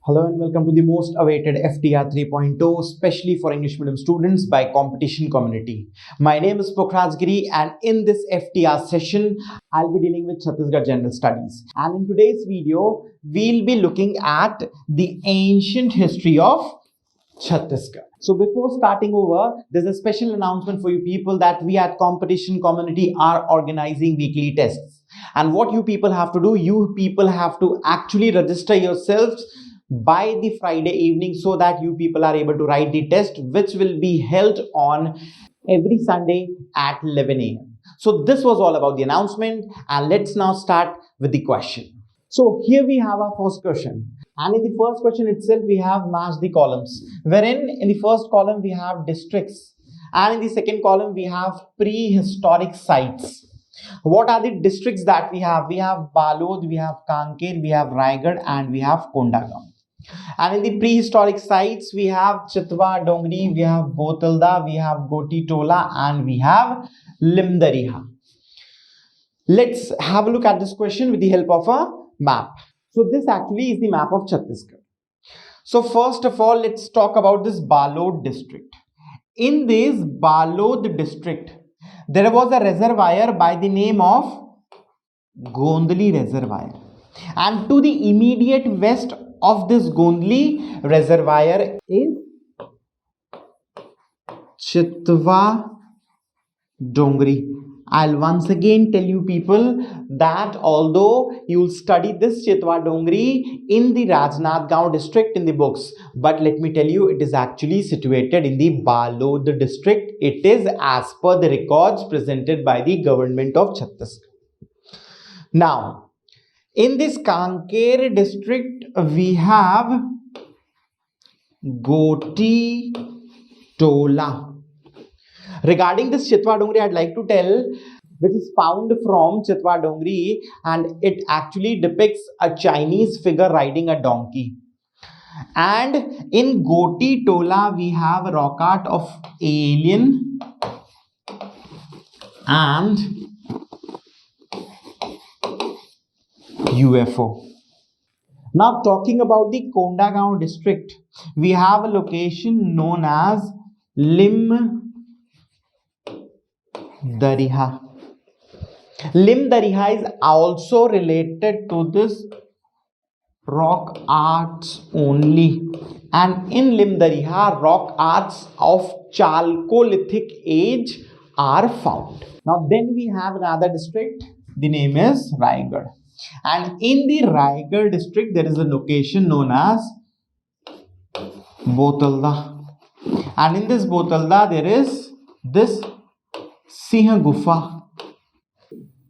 Hello and welcome to the most awaited FTR 3.0, especially for English medium students by Competition Community. My name is Prelims and in this FTR session, I'll be dealing with Chhattisgarh General Studies. And in today's video, we'll be looking at the ancient history of Chhattisgarh. So before starting over, there's a special announcement for you people that we at Competition Community are organizing weekly tests. And what you people have to do, you people have to actually register yourselves by the Friday evening so that you people are able to write the test, which will be held on every Sunday at 11 a.m. So this was all about the announcement, and let's now start with the question. So here we have our first question, and in the first question itself we have matched the columns, wherein in the first column we have districts and in the second column we have prehistoric sites. What are the districts that we have? We have Balod, we have Kanker, we have Raigad, and we have Kondagaon. And in the prehistoric sites, we have Chitwa Dongri, we have Botalda, we have Goti Tola, and we have Limdariha. Let's have a look at this question with the help of a map. So this actually is the map of Chhattisgarh. So first of all, let's talk about this Balod district. In this Balod district, there was a reservoir by the name of Gondli Reservoir. And to the immediate west of this Gondli reservoir is Chitwa Dongri. I'll once again tell you people that although you'll study this Chitwa Dongri in the Rajnathgaon district in the books, but let me tell you, it is actually situated in the Balod district. It is as per the records presented by the government of Chhattisgarh. Now, in this Kanker district, we have Goti Tola. Regarding this Chitwa Dongri, I'd like to tell, which is found from Chitwa Dongri, and it actually depicts a Chinese figure riding a donkey. And in Goti Tola, we have a rock art of alien and UFO. Now talking about the Kondagaon district, we have a location known as Limdariha. Limdariha is also related to this rock arts only, and in Limdariha rock arts of Chalcolithic age are found. Now then we have another district, the name is Raigad. And in the Raigad district, there is a location known as Botalda. And in this Botalda, there is this Singh Gufa.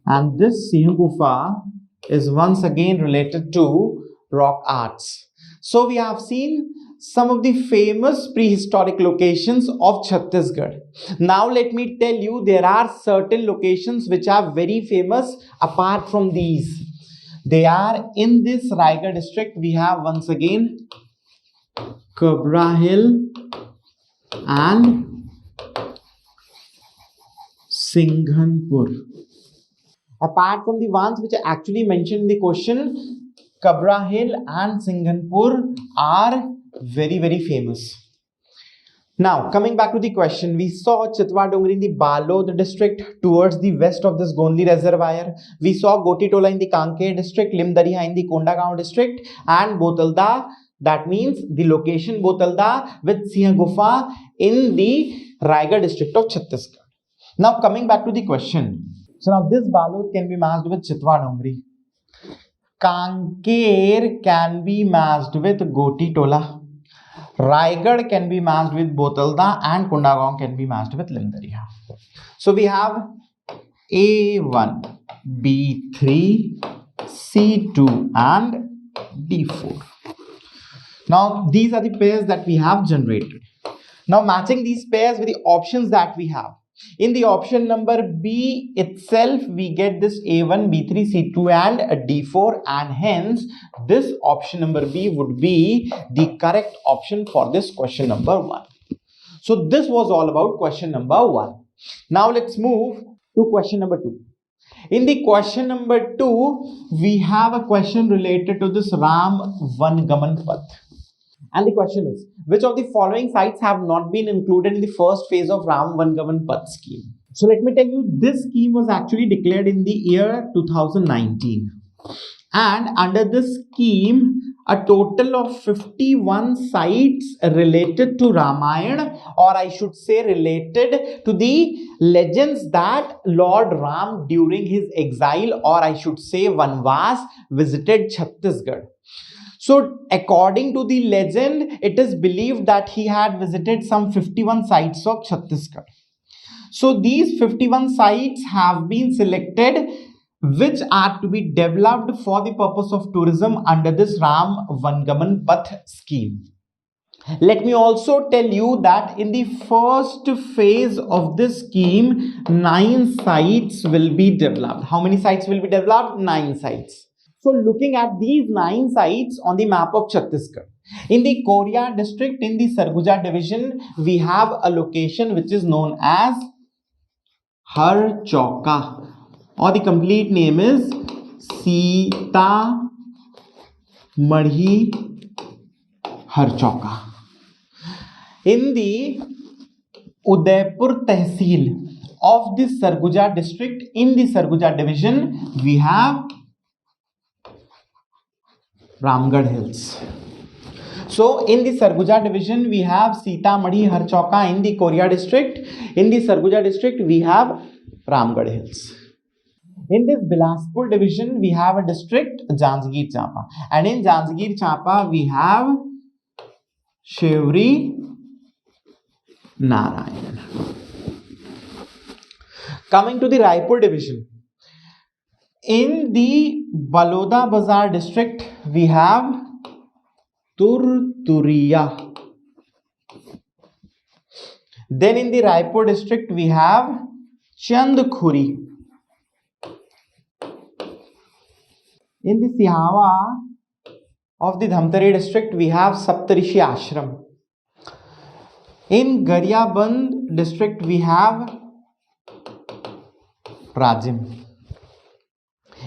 And this Singh Gufa is once again related to rock arts. So we have seen some of the famous prehistoric locations of Chhattisgarh. Now let me tell you, there are certain locations which are very famous apart from these. They are in this Raigad district. We have once again Kabra Hill and Singhanpur. Apart from the ones which are actually mentioned in the question, Kabra Hill and Singhanpur are very famous. Now, coming back to the question, we saw Chitwa Dongri in the Balod district towards the west of this Gondli reservoir. We saw Goti Tola in the Kanker district, Limdariha in the Kondagaon district, and Botalda, that means the location Botalda with Singh Gufa in the Raigad district of Chhattisgarh. Now, coming back to the question. So, now this Balod can be matched with Chitwa Dongri. Kanker can be matched with Goti Tola. Raigad can be matched with Botalda, and Kondagaon can be matched with Limdariha. So we have A1, B3, C2 and D4. Now these are the pairs that we have generated. Now matching these pairs with the options that we have. In the option number B itself, we get this A1, B3, C2 and D4, and hence this option number B would be the correct option for this question number 1. So this was all about question number 1. Now let's move to question number 2. In the question number 2, we have a question related to this Ram Van Gaman Path. And the question is, which of the following sites have not been included in the first phase of Ram Vangaman Path scheme? So let me tell you, this scheme was actually declared in the year 2019. And under this scheme, a total of 51 sites related to Ramayana, or I should say related to the legends that Lord Ram during his exile, or I should say Vanvas, visited Chhattisgarh. So according to the legend, it is believed that he had visited some 51 sites of Chhattisgarh. So these 51 sites have been selected, which are to be developed for the purpose of tourism under this Ram Vangaman Path scheme. Let me also tell you that in the first phase of this scheme, 9 sites will be developed. How many sites will be developed? 9 sites. So looking at these 9 sites on the map of Chhattisgarh, in the Korea district, in the Sarguja division, we have a location which is known as Har Chauka, or the complete name is Sita Marhi Har Chauka. In the Udaipur Tehsil of the Sarguja district, in the Sarguja division, we have Ramgarh Hills. So in the Sarguja division, we have Sitamarhi Har Chauka. In the Korea district, in the Sarguja district, we have Ramgarh Hills. In this Bilaspur division, we have a district, Janjgir Champa. And in Janjgir Champa, we have Shivri Narayan. Coming to the Raipur division, in the Baloda Bazar district, we have Turturiya. Then in the Raipur district, we have Chandkhuri. In the Sihawa of the Dhamtari district, we have Saptarishi Ashram. In Garyaband district, we have Rajim.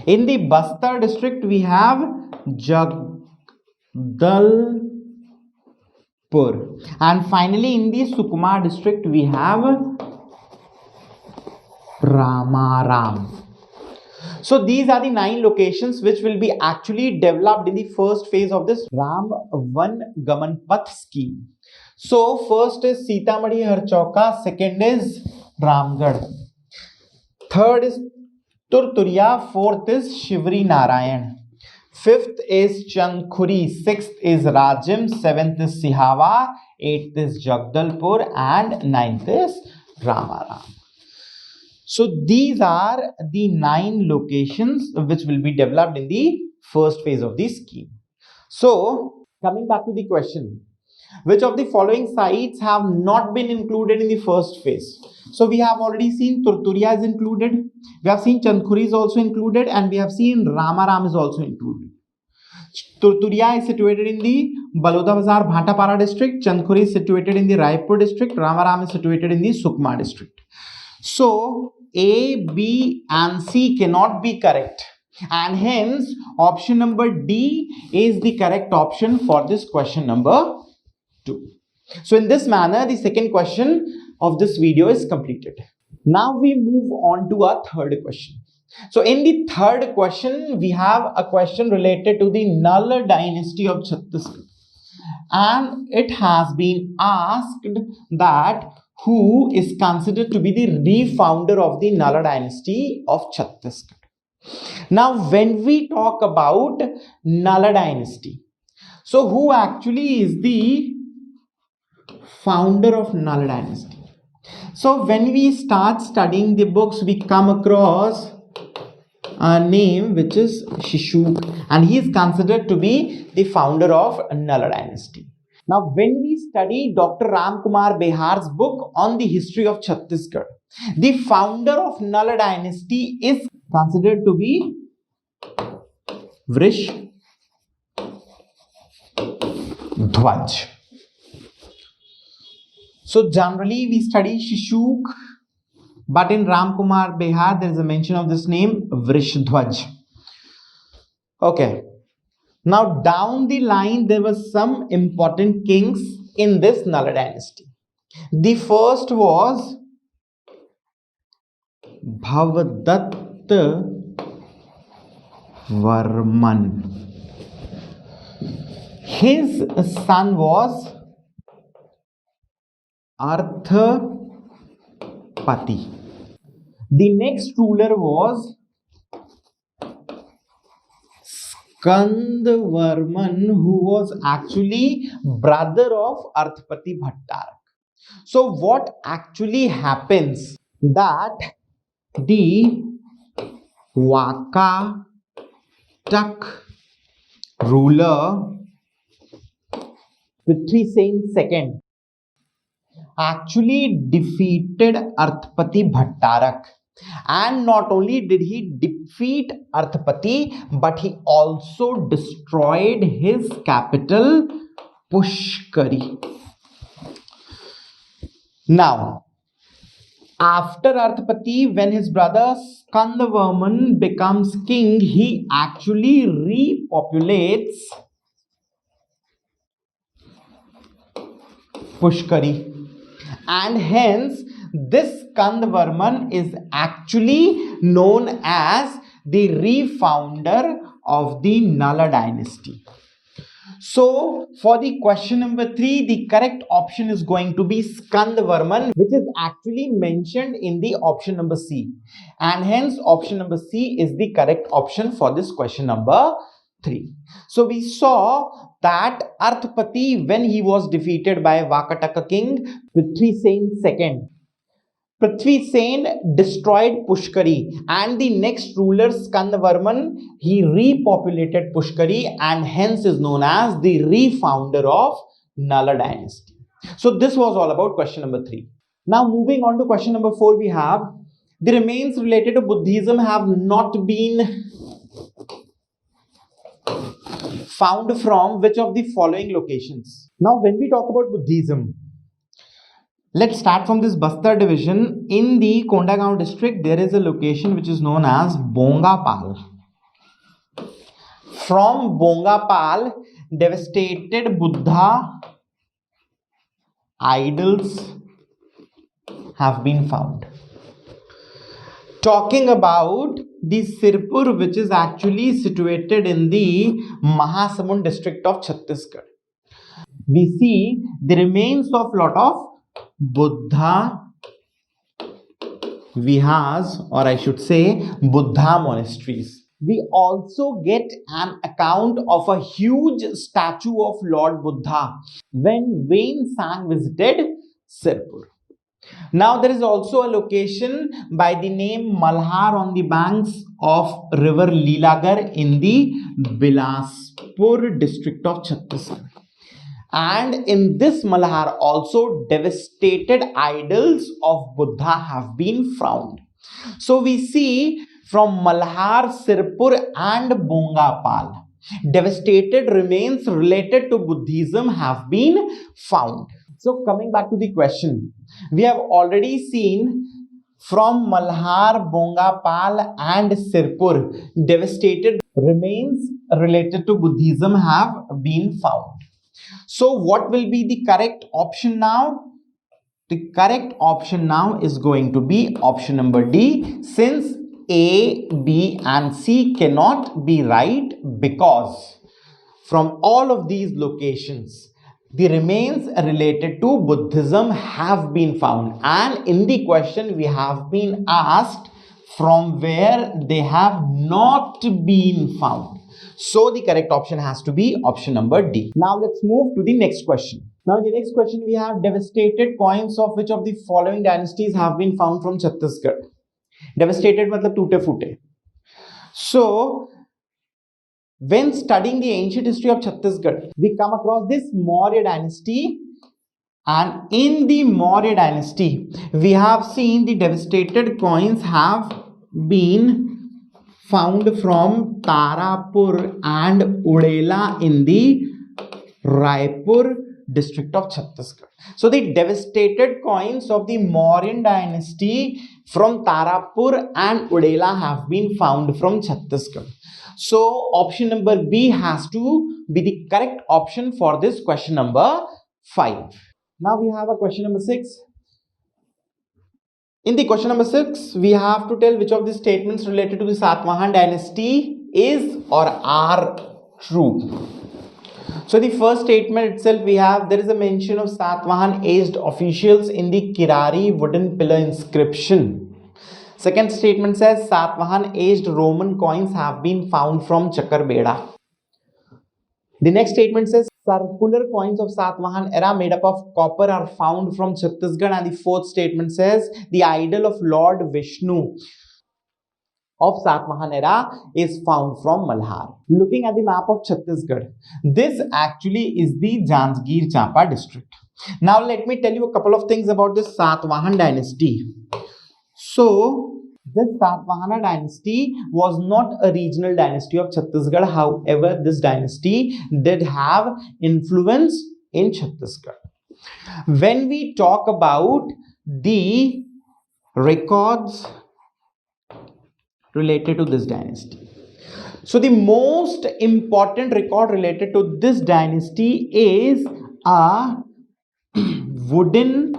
In the Bastar district, we have Jagdalpur. And finally, in the Sukma district, we have Ramaram. So these are the 9 locations which will be actually developed in the first phase of this Ram Vangaman Path scheme. So first is Sitamarhi Har Chauka, second is Ramgarh, third is Turturiya, fourth is Shivri Narayan, fifth is Chandkhuri, sixth is Rajim, seventh is Sihawa, eighth is Jagdalpur, and ninth is Ramaram. So these are the 9 locations which will be developed in the first phase of the scheme. So coming back to the question, which of the following sites have not been included in the first phase? So we have already seen Turturiya is included, we have seen Chandkhuri is also included, and we have seen Ramaram is also included. Turturiya is situated in the Baloda Bazar Bhatapara district, Chandkhuri is situated in the Raipur district, Ramaram is situated in the Sukma district. So A, B and C cannot be correct, and hence option number D is the correct option for this question number 2. So in this manner, the second question of this video is completed. Now we move on to our third question. So in the third question, we have a question related to the Nal dynasty of Chhattisgarh, and it has been asked that who is considered to be the refounder of the Nala dynasty of Chhattisgarh. Now when we talk about Nala dynasty, so who actually is the founder of Nala dynasty? So when we start studying the books, we come across a name which is Shishuk, and he is considered to be the founder of Nala dynasty. Now when we study Dr. Ram Kumar Behar's book on the history of Chhattisgarh, the founder of Nala dynasty is considered to be Vrish Dhwaj. So generally we study Shishuk, but in Ram Kumar Behar there is a mention of this name Vrish Dhwaj. Okay. Now, down the line, there were some important kings in this Nala dynasty. The first was Bhavdatta Varman. His son was Arthapati. The next ruler was Skandvarman, who was actually brother of Arthapati Bhattarak. So what actually happens that the Wakatak ruler Prithvisen II actually defeated Arthapati Bhattarak. And not only did he defeat Arthapati, but he also destroyed his capital Pushkari. Now, after Arthapati, when his brother Skandavarman becomes king, he actually repopulates Pushkari. And hence, this Skandvarman is actually known as the refounder of the Nala dynasty. So, for the question number 3, the correct option is going to be Skandvarman, which is actually mentioned in the option number C. And hence, option number C is the correct option for this question number 3. So, we saw that Arthapati, when he was defeated by Vakataka king Prithvisen II, Prithvisen destroyed Pushkari, and the next ruler Skandvarman, he repopulated Pushkari and hence is known as the refounder of Nala dynasty. So this was all about question number 3. Now moving on to question number 4, we have the remains related to Buddhism have not been found from which of the following locations. Now when we talk about Buddhism, let's start from this Bastar division. In the Kondagaon district, there is a location which is known as Bongapal. From Bongapal, devastated Buddha idols have been found. Talking about the Sirpur, which is actually situated in the Mahasamund district of Chhattisgarh, we see the remains of lot of Buddha vihas, or I should say Buddha monasteries. We also get an account of a huge statue of Lord Buddha when Wayne Sang visited Sirpur. Now there is also a location by the name Malhar on the banks of river Leelagar in the Bilaspur district of Chhattisgarh. And in this Malhar also devastated idols of Buddha have been found. So we see from Malhar, Sirpur and Bongapal, devastated remains related to Buddhism have been found. So coming back to the question, we have already seen from Malhar, Bongapal and Sirpur, devastated remains related to Buddhism have been found. So what will be the correct option now? The correct option now is going to be option number D, since A, B and C cannot be right, because from all of these locations, the remains related to Buddhism have been found, and in the question we have been asked from where they have not been found. So the correct option has to be option number D. Now let's move to the next question. Now in the next question we have devastated coins of which of the following dynasties have been found from Chhattisgarh. Devastated matlab toote foote. So when studying the ancient history of Chhattisgarh, we come across this Maurya dynasty, and in the Maurya dynasty we have seen the devastated coins have been found from Tarapur and Udela in the Raipur district of Chhattisgarh. So the devastated coins of the Mauryan dynasty from Tarapur and Udela have been found from Chhattisgarh. So option number B has to be the correct option for this question number 5. Now we have a question number 6. In the question number 6, we have to tell which of the statements related to the Satavahan dynasty is or are true. So the first statement itself, we have there is a mention of Satavahan aged officials in the Kirari wooden pillar inscription. Second statement says Satavahan aged Roman coins have been found from Chakarbeda. The next statement says circular coins of Satavahan era made up of copper are found from Chhattisgarh. And the fourth statement says the idol of Lord Vishnu of Satavahan era is found from Malhar. Looking at the map of Chhattisgarh, this actually is the Janjgir Champa district. Now let me tell you a couple of things about this Satavahan dynasty. So this Satvahana dynasty was not a regional dynasty of Chhattisgarh. However, this dynasty did have influence in Chhattisgarh. When we talk about the records related to this dynasty, so the most important record related to this dynasty is a wooden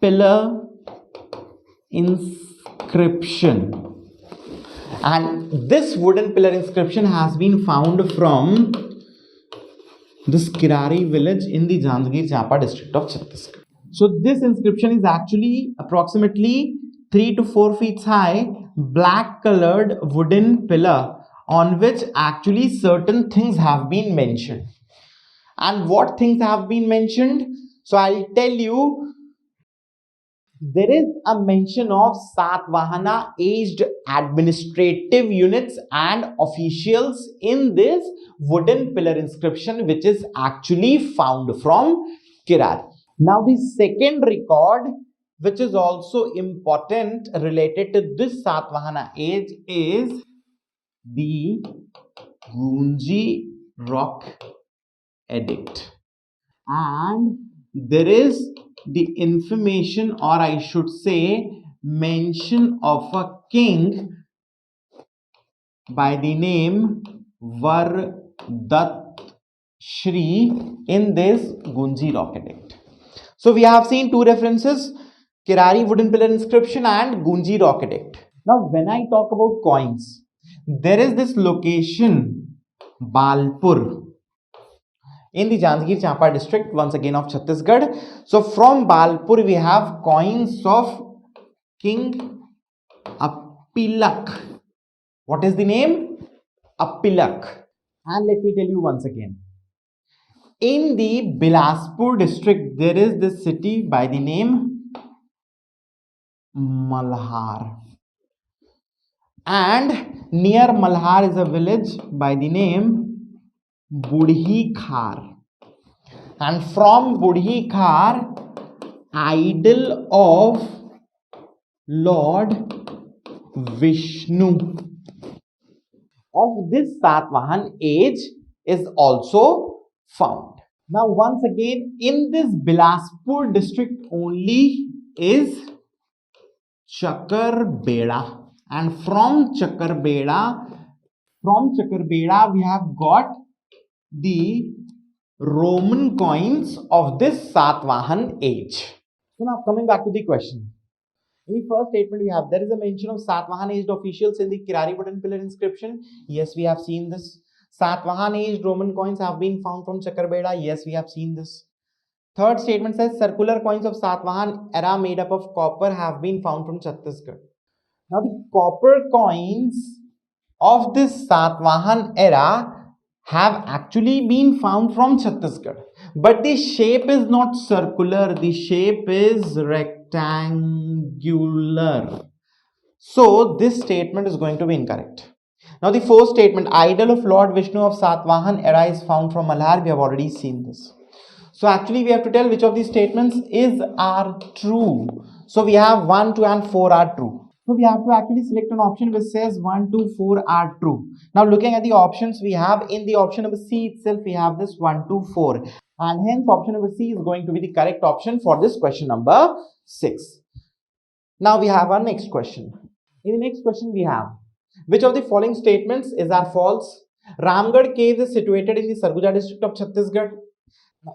pillar inscription, and this wooden pillar inscription has been found from this Kirari village in the Janjgir Champa district of Chhattisgarh. So this inscription is actually approximately 3 to 4 feet high, black colored wooden pillar on which actually certain things have been mentioned. And what things have been mentioned? So I'll tell you. There is a mention of Satvahana aged administrative units and officials in this wooden pillar inscription, which is actually found from Kirari. Now the second record, which is also important related to this Satvahana age, is the Gunji Rock Edict. And there is the information, or I should say mention of a king by the name Vardat Shri in this Gunji Rock Edict. So we have seen two references, Kirari wooden pillar inscription and Gunji Rock Edict. Now when I talk about coins, there is this location Balpur in the Janjgir Champa district, once again of Chhattisgarh. So from Balpur we have coins of King Apilak. What is the name? Apilak. And let me tell you once again. In the Bilaspur district, there is this city by the name Malhar. And near Malhar is a village by the name Budhi Khar. And from Budhi Khar, idol of Lord Vishnu of this Satvahan age is also found. Now once again, in this Bilaspur district only is Chakarbeda, and from Chakarbeda we have got the Roman coins of this Satvahan age. So now coming back to the question. In the first statement we have, there is a mention of Satvahan aged officials in the Kirari wooden pillar inscription. Yes, we have seen this. Satvahan aged Roman coins have been found from Chakarbeda. Yes, we have seen this. Third statement says circular coins of Satvahan era made up of copper have been found from Chhattisgarh. Now the copper coins of this Satvahan era have actually been found from Chhattisgarh, but the shape is not circular, the shape is rectangular. So this statement is going to be incorrect. Now the fourth statement, idol of Lord Vishnu of Satvahan era is found from Malhar. We have already seen this. So actually we have to tell which of these statements are true. So we have 1, 2 and 4 are true. So we have to actually select an option which says 1, 2, 4 are true. Now looking at the options, we have in the option number C itself, we have this 1, 2, 4. And hence option number C is going to be the correct option for this question number 6. Now we have our next question. In the next question we have, Which of the following statements are false? Ramgarh Cave is situated in the Sarguja district of Chhattisgarh.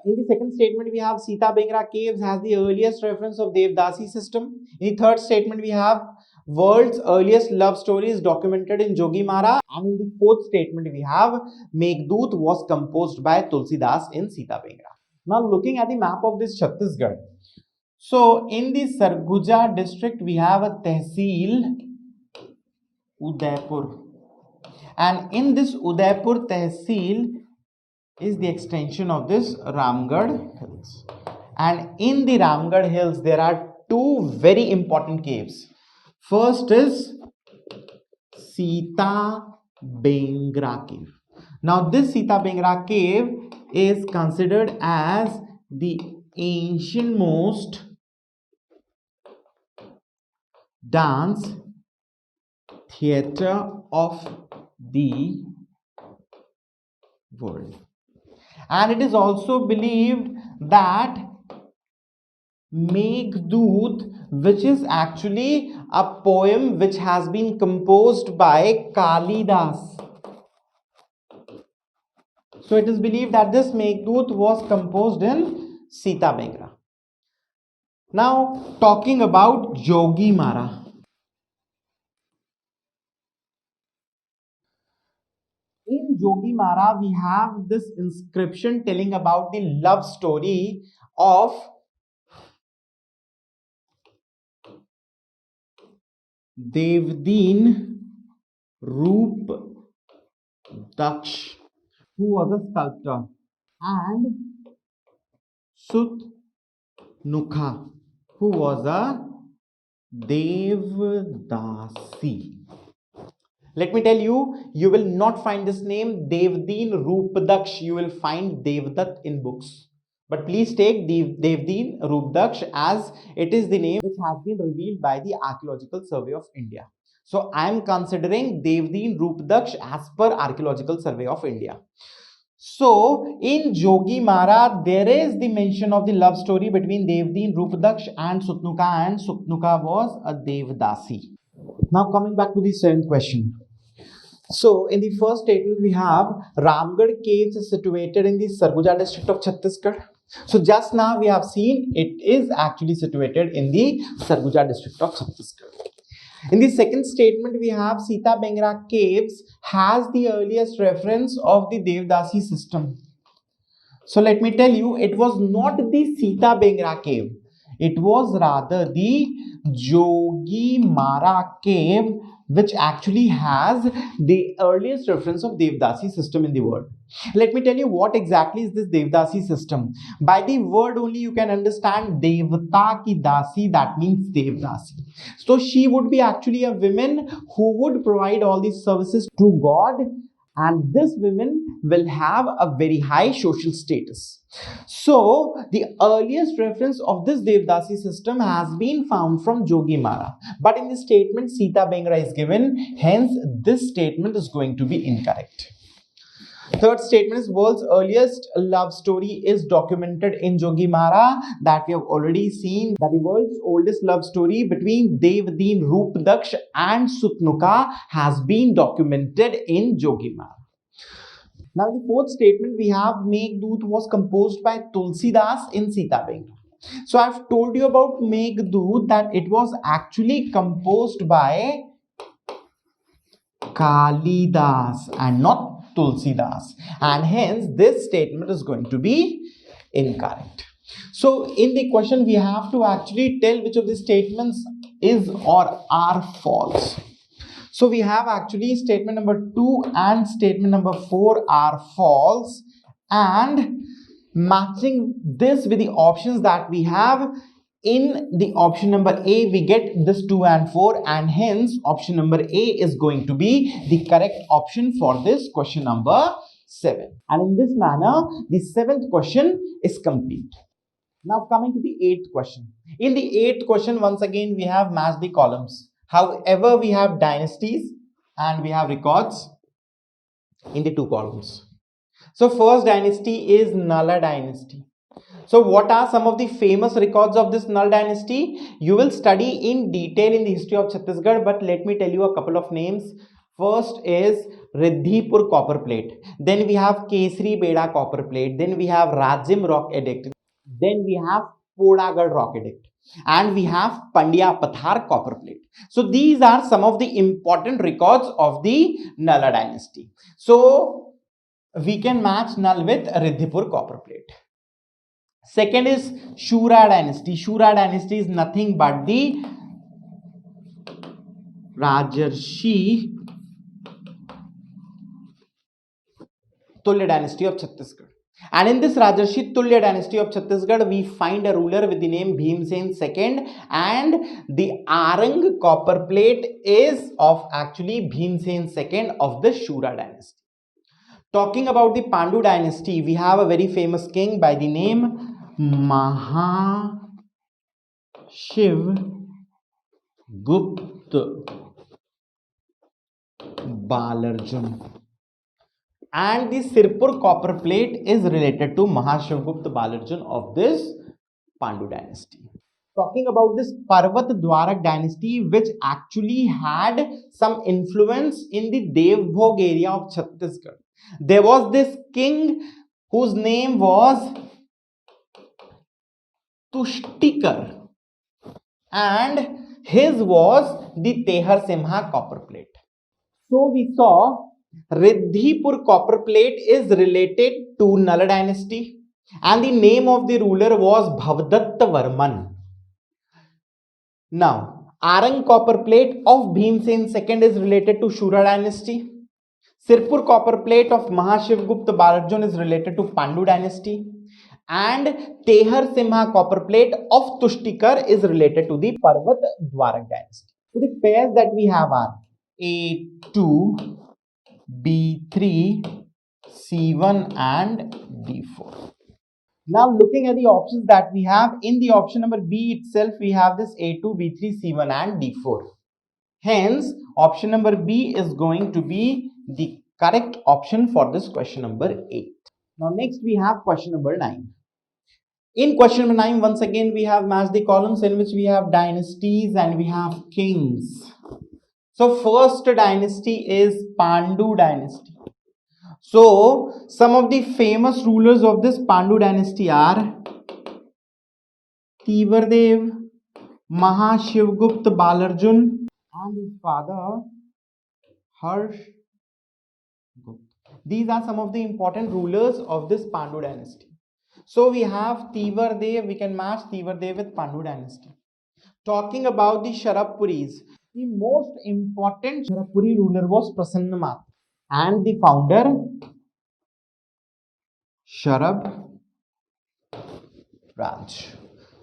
In the second statement, we have Sita Bengra Caves has the earliest reference of Devdasi system. In the third statement, we have world's earliest love story is documented in Jogi Mara. And in the fourth statement, we have Meghdoot was composed by Tulsidas in Sita Bengra. Now, looking at the map of this Chhattisgarh. So, in the Sarguja district, we have a Tehsil Udaipur. And in this Udaipur Tehsil is the extension of this Ramgarh Hills. And in the Ramgarh Hills, there are two very important caves. First is Sita Bengra Cave. Now, this Sita Bengra Cave is considered as the ancientmost dance theatre of the world. And it is also believed that Meghdoot, which is actually a poem which has been composed by Kalidas. So it is believed that this Meghdoot was composed in Sita Bengra. Now, talking about Jogi Mara. In Jogi Mara, we have this inscription telling about the love story of Devdeen Roop Daksh, who was a sculptor, and Sut Nukha, who was a Devdasi. Let me tell you, you will not find this name Devdeen Roopdaksh. You will find Devdutt in books. But please take Devdeen Roopdaksh as it is the name which has been revealed by the Archaeological Survey of India. So I am considering Devdeen Roopdaksh as per Archaeological Survey of India. So in Jogi Mara, there is the mention of the love story between Devdeen Roopdaksh and Sutnuka was a Devdasi. Now coming back to the seventh question. So in the first statement we have Ramgarh Caves is situated in the Sarguja district of Chhattisgarh. So just now we have seen it is actually situated in the Sarguja district of Chhattisgarh. In the second statement we have Sita Bengra Caves has the earliest reference of the Devdasi system. So let me tell you, it was not the Sita Bengra cave. It was rather the Jogi Mara cave, which actually has the earliest reference of Devdasi system in the world. Let me tell you what exactly is this Devdasi system. By the word only you can understand Devta ki Dasi, that means Devdasi. So she would be actually a woman who would provide all these services to God, and this women will have a very high social status. So the earliest reference of this Devdasi system has been found from Jogi Mara, but in the statement Sita Bengra is given, hence this statement is going to be incorrect. Third statement is world's earliest love story is documented in Jogi Mara, that we have already seen that the world's oldest love story between Devdeen Roopdaksh and Sutnuka has been documented in Jogi Mara. Now in the fourth statement we have Meghdoot was composed by Tulsidas in Sita Bengra. So I've told you about Meghdoot that it was actually composed by Kalidas and not Tulsidas, and hence this statement is going to be incorrect. So in the question we have to actually tell which of the statements is or are false. So we have actually statement number 2 and statement number 4 are false, and matching this with the options that we have, in the option number A we get this 2 and 4, and hence option number A is going to be the correct option for this question number 7. And in this manner the 7th question is complete. Now coming to the 8th question. In the 8th question, once again we have matched the columns. However, we have dynasties and we have records in the two columns. So first dynasty is Nala dynasty. So what are some of the famous records of this Nal dynasty? You will study in detail in the history of Chhattisgarh, but let me tell you a couple of names. First is Riddhipur copper plate. Then we have Kesri Beda copper plate. Then we have Rajim rock edict. Then we have Podagad rock edict. And we have Pandya Pathar copper plate. So these are some of the important records of the Nala dynasty. So we can match Nal with Riddhipur copper plate. Second is Shura dynasty. Shura dynasty is nothing but the Rajarshi Tulya dynasty of Chhattisgarh. And in this Rajarshi Tulya dynasty of Chhattisgarh, we find a ruler with the name Bhimsen II, and the Arang copper plate is of actually Bhimsen II of the Shura dynasty. Talking about the Pandu dynasty, we have a very famous king by the name Mahashiv Gupta Balarjun. And the Sirpur copper plate is related to Mahashivgupta Balarjun of this Pandu dynasty. Talking about this Parvat Dwarak dynasty, which actually had some influence in the Devbhog area of Chhattisgarh. There was this king whose name was Tushtikar, and his was the Tehar Simha copper plate. So we saw Riddhipur copper plate is related to Nala dynasty, and the name of the ruler was Bhavdatta Varman. Now, Arang copper plate of Bhimsen II is related to Shura dynasty. Sirpur copper plate of Mahashivgupta Balarjun is related to Pandu dynasty. And Tehar Simha copper plate of Tushtikar is related to the Parvat Dwarak dynasty. So the pairs that we have are A2, B3, C1 and D4. Now looking at the options that we have, in the option number B itself we have this A2, B3, C1 and D4. Hence option number B is going to be the correct option for this question number 8. Now next we have question number 9. In question number 9, once again we have matched the columns in which we have dynasties and we have kings. So first dynasty is Pandu dynasty. So some of the famous rulers of this Pandu dynasty are Tivardev, Mahashivgupta Balarjun and his father Harsh Gupta. These are some of the important rulers of this Pandu dynasty. So we have Tivardev, we can match Tivardev with Pandu dynasty. Talking about the Sharappuris, the most important Sharappuri ruler was Prasannamath, and the founder Sharab Raj.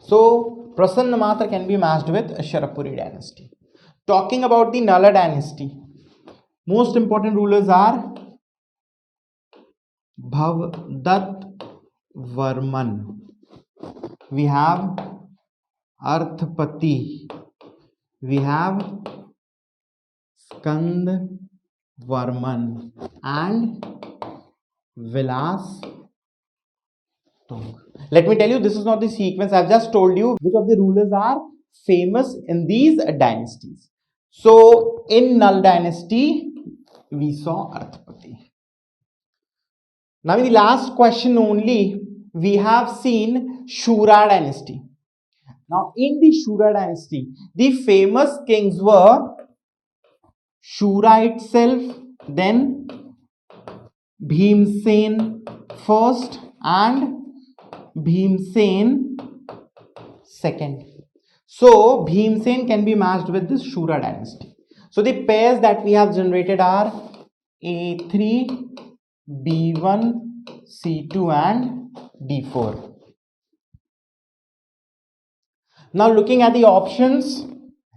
So Prasannamatra can be matched with Sharappuri dynasty. Talking about the Nala dynasty, most important rulers are Bhavdat Varman. We have Arthapati. We have Skand Varman and Vilas Tung. Let me tell you, this is not the sequence. I've just told you which of the rulers are famous in these dynasties. So in Nal dynasty, we saw Arthapati. Now in the last question only, we have seen Shura dynasty. Now in the Shura dynasty, the famous kings were Shura itself, then Bhimsen first and Bhimsen second. So Bhimsen can be matched with this Shura dynasty. So the pairs that we have generated are A3, B1, C2 and D4. Now looking at the options,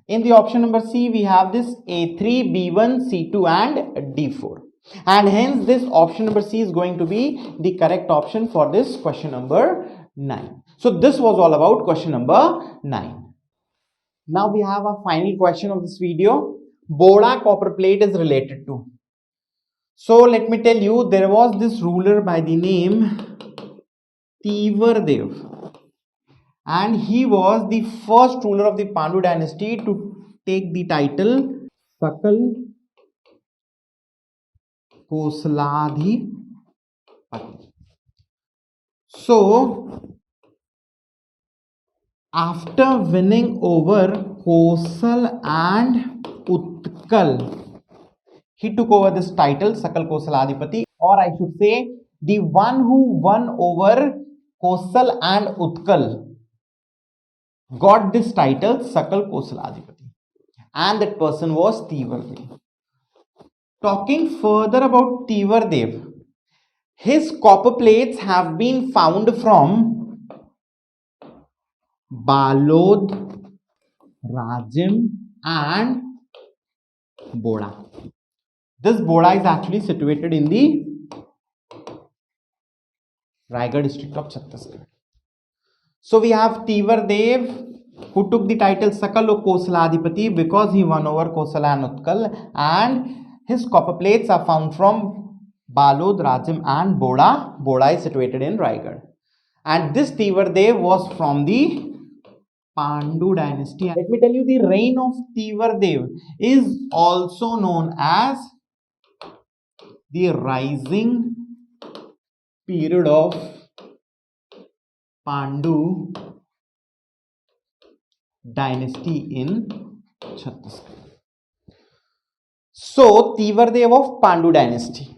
in the option number C we have this A3, B1, C2 and D4. And hence this option number C is going to be the correct option for this question number 9. So this was all about question number 9. Now we have a final question of this video. Boda copper plate is related to. So let me tell you, there was this ruler by the name Tivardev, and he was the first ruler of the Pandu dynasty to take the title Sakal कोसलाधिपति. So after winning over Kosal and Utkal, he took over this title, Sakal Kosaladhipati, or I should say the one who won over Kosal and Utkal got this title, Sakal Kosaladhipati, and that person was Tivardev. Talking further about Tivardev, his copper plates have been found from Balod, Rajim and Boda. This Boda is actually situated in the Raigad district of Chhattisgarh. So we have Tivardev, who took the title Sakal Kosaladhipati because he won over Kosala and Utkal, and his copper plates are found from Balod, Rajim and Boda. Boda is situated in Raigad. And this Tivardev was from the Pandu dynasty. Let me tell you, the reign of Tivardev is also known as the rising period of Pandu dynasty in Chhattisgarh. So Tivardev of Pandu dynasty.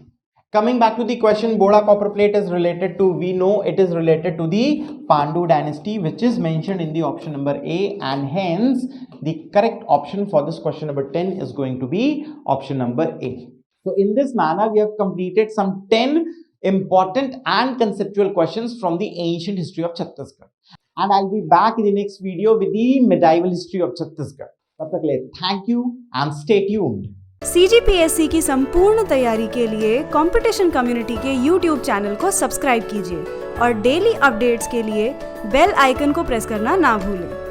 Coming back to the question, Boda copper plate is related to, we know it is related to the Pandu dynasty, which is mentioned in the option number A, and hence the correct option for this question number 10 is going to be option number A. So in this manner, we have completed some 10 important and conceptual questions from the ancient history of Chhattisgarh. And I'll be back in the next video with the medieval history of Chhattisgarh. तब तक ले thank you and stay tuned. CGPSC की संपूर्ण तैयारी के लिए competition community के YouTube channel को सब्सक्राइब कीजिए और डेली अपडेट्स के लिए बेल आइकन को प्रेस करना ना भूलें।